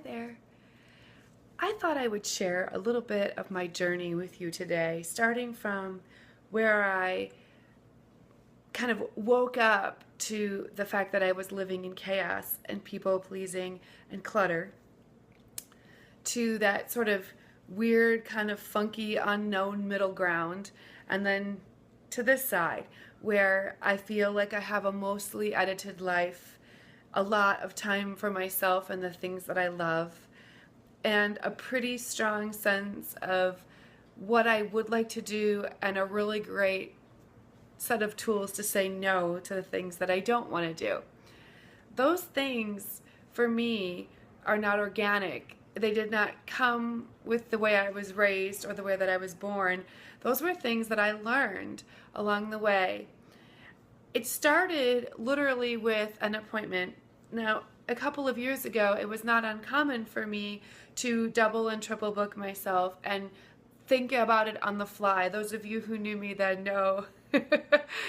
There. I thought I would share a little bit of my journey with you today, starting from where I kind of woke up to the fact that I was living in chaos and people pleasing and clutter, to that sort of weird, kind of funky, unknown middle ground, and then to this side where I feel like I have a mostly edited life, a lot of time for myself and the things that I love, and a pretty strong sense of what I would like to do and a really great set of tools to say no to the things that I don't want to do. Those things for me are not organic. They did not come with the way I was raised or the way that I was born. Those were things that I learned along the way. It started literally with an appointment. Now, a couple of years ago, it was not uncommon for me to double and triple book myself and think about it on the fly. Those of you who knew me then know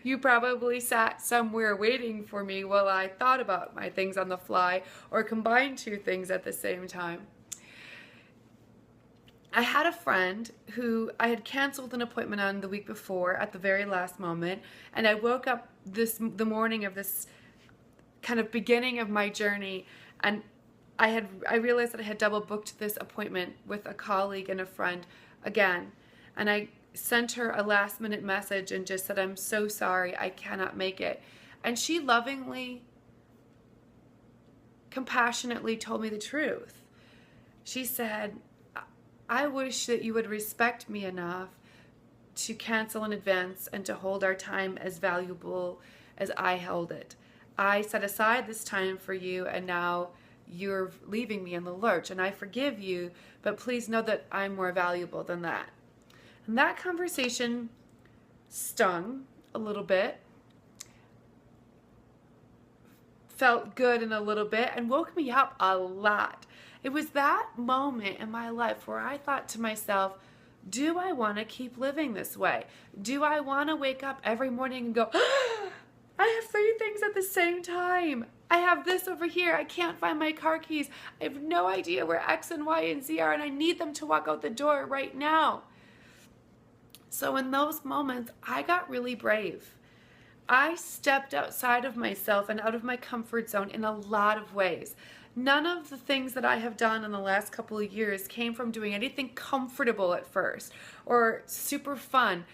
you probably sat somewhere waiting for me while I thought about my things on the fly or combined two things at the same time. I had a friend who I had canceled an appointment on the week before at the very last moment, and I woke up the morning of this kind of beginning of my journey, and I realized that I had double booked this appointment with a colleague and a friend again, and I sent her a last minute message and just said, "I'm so sorry, I cannot make it." And she lovingly, compassionately told me the truth. She said, "I wish that you would respect me enough to cancel in advance and to hold our time as valuable as I held it. I set aside this time for you, and now you're leaving me in the lurch, and I forgive you, but please know that I'm more valuable than that." And that conversation stung a little bit, felt good in a little bit, and woke me up a lot. It was that moment in my life where I thought to myself, do I want to keep living this way? Do I want to wake up every morning and go, I have three things at the same time. I have this over here. I can't find my car keys. I have no idea where X and Y and Z are, and I need them to walk out the door right now. So in those moments, I got really brave. I stepped outside of myself and out of my comfort zone in a lot of ways. None of the things that I have done in the last couple of years came from doing anything comfortable at first or super fun.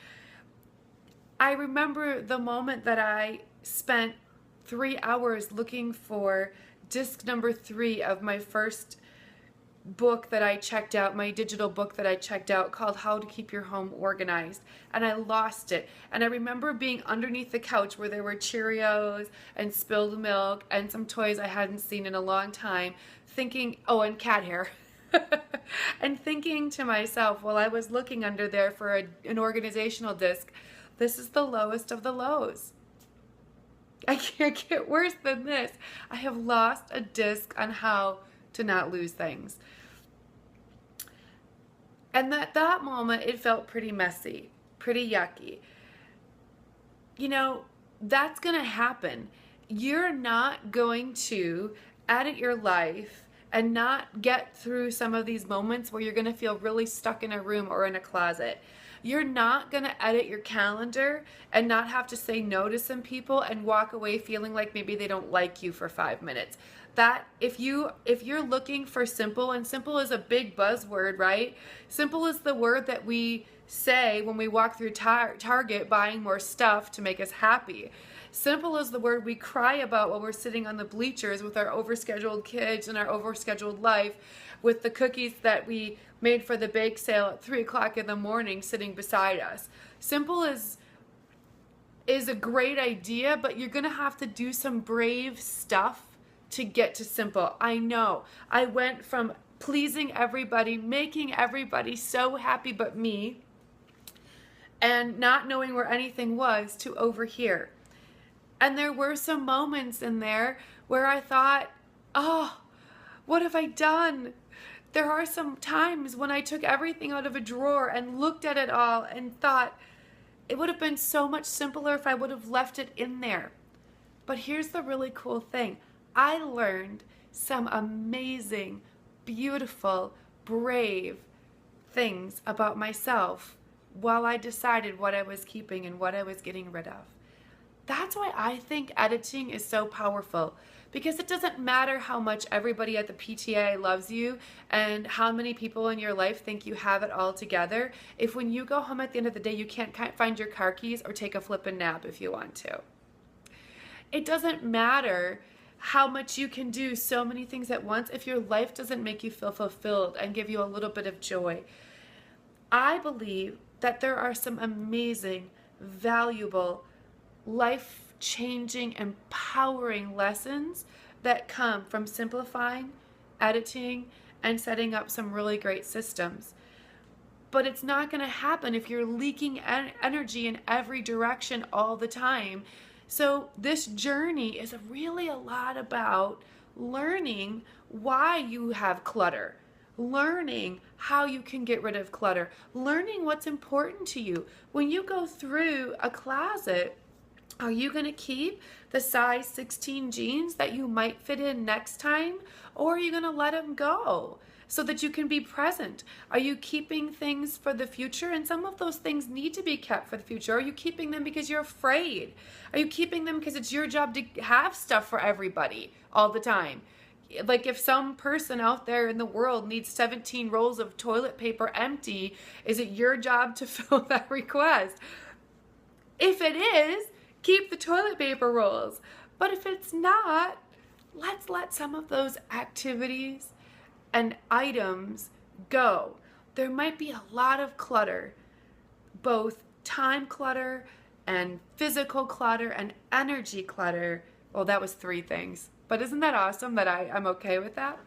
I remember the moment that I spent 3 hours looking for disc number 3 of my first book that I checked out, my digital book that I checked out, called How to Keep Your Home Organized, and I lost it. And I remember being underneath the couch where there were Cheerios and spilled milk and some toys I hadn't seen in a long time, thinking, oh, and cat hair. And thinking to myself while I was looking under there for an organizational disc, this is the lowest of the lows. I can't get worse than this. I have lost a disc on how to not lose things. And at that moment, it felt pretty messy, pretty yucky. You know, that's going to happen. You're not going to edit your life and not get through some of these moments where you're going to feel really stuck in a room or in a closet. You're not going to edit your calendar and not have to say no to some people and walk away feeling like maybe they don't like you for 5 minutes. That if you're looking for simple, and simple is a big buzzword, right? Simple is the word that we say when we walk through Target buying more stuff to make us happy. Simple is the word we cry about while we're sitting on the bleachers with our overscheduled kids and our overscheduled life, with the cookies that we made for the bake sale at 3 o'clock in the morning sitting beside us. Simple is a great idea, but you're gonna have to do some brave stuff to get to simple. I know. I went from pleasing everybody, making everybody so happy but me, and not knowing where anything was, to over here. And there were some moments in there where I thought, oh, what have I done? There are some times when I took everything out of a drawer and looked at it all and thought, it would have been so much simpler if I would have left it in there. But here's the really cool thing. I learned some amazing, beautiful, brave things about myself while I decided what I was keeping and what I was getting rid of. That's why I think editing is so powerful, because it doesn't matter how much everybody at the PTA loves you and how many people in your life think you have it all together, if when you go home at the end of the day you can't find your car keys or take a flippin' nap if you want to. It doesn't matter how much you can do so many things at once if your life doesn't make you feel fulfilled and give you a little bit of joy. I believe that there are some amazing, valuable, life-changing, empowering lessons that come from simplifying, editing, and setting up some really great systems. But it's not going to happen if you're leaking energy in every direction all the time. So this journey is really a lot about learning why you have clutter, learning how you can get rid of clutter, learning what's important to you. When you go through a closet, are you going to keep the size 16 jeans that you might fit in next time, or are you going to let them go so that you can be present? Are you keeping things for the future? And some of those things need to be kept for the future. Are you keeping them because you're afraid? Are you keeping them because it's your job to have stuff for everybody all the time? Like if some person out there in the world needs 17 rolls of toilet paper empty, is it your job to fill that request? If it is, keep the toilet paper rolls. But if it's not, let's let some of those activities and items go. There might be a lot of clutter, both time clutter and physical clutter and energy clutter. Well, that was 3 things. But isn't that awesome that I'm okay with that?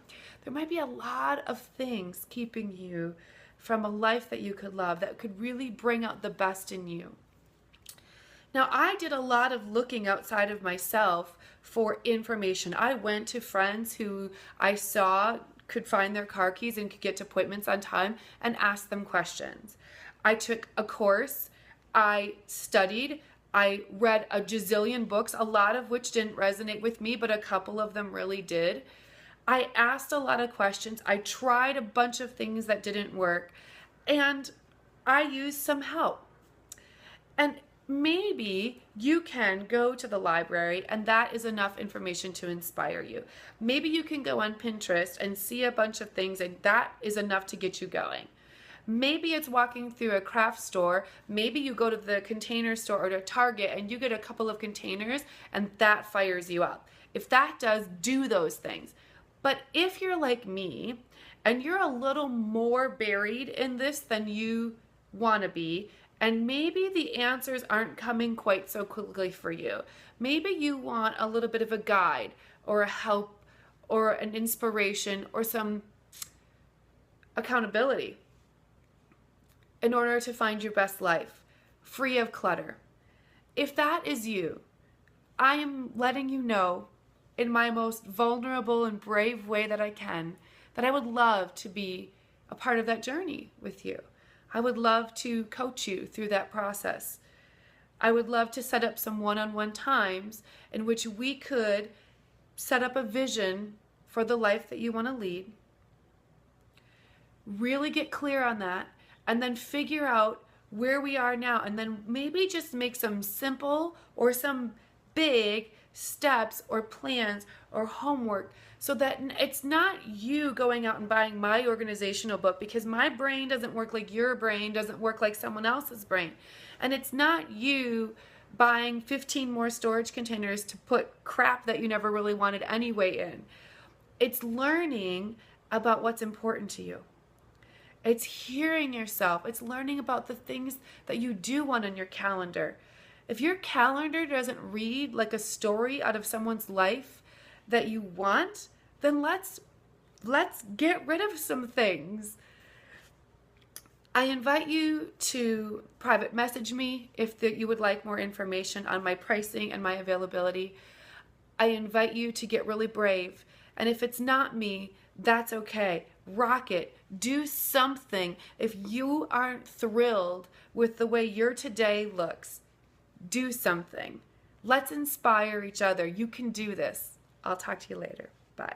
There might be a lot of things keeping you from a life that you could love, that could really bring out the best in you. Now, I did a lot of looking outside of myself for information. I went to friends who I saw could find their car keys and could get to appointments on time and asked them questions. I took a course, I studied, I read a gazillion books, a lot of which didn't resonate with me, but a couple of them really did. I asked a lot of questions. I tried a bunch of things that didn't work, and I used some help. And maybe you can go to the library and that is enough information to inspire you. Maybe you can go on Pinterest and see a bunch of things and that is enough to get you going. Maybe it's walking through a craft store. Maybe you go to the Container Store or to Target and you get a couple of containers and that fires you up. If that does, do those things. But if you're like me and you're a little more buried in this than you want to be, and maybe the answers aren't coming quite so quickly for you. Maybe you want a little bit of a guide or a help or an inspiration or some accountability in order to find your best life, free of clutter. If that is you, I am letting you know in my most vulnerable and brave way that I can that I would love to be a part of that journey with you. I would love to coach you through that process. I would love to set up some one-on-one times in which we could set up a vision for the life that you want to lead. Really get clear on that, and then figure out where we are now, and then maybe just make some simple or some big steps or plans or homework so that it's not you going out and buying my organizational book, because my brain doesn't work like your brain doesn't work like someone else's brain. And it's not you buying 15 more storage containers to put crap that you never really wanted anyway in. It's learning about what's important to you. It's hearing yourself. It's learning about the things that you do want on your calendar. If your calendar doesn't read like a story out of someone's life that you want, then let's get rid of some things. I invite you to private message me if you would like more information on my pricing and my availability. I invite you to get really brave. And if it's not me, that's okay. Rock it. Do something. If you aren't thrilled with the way your today looks, do something. Let's inspire each other. You can do this. I'll talk to you later. Bye.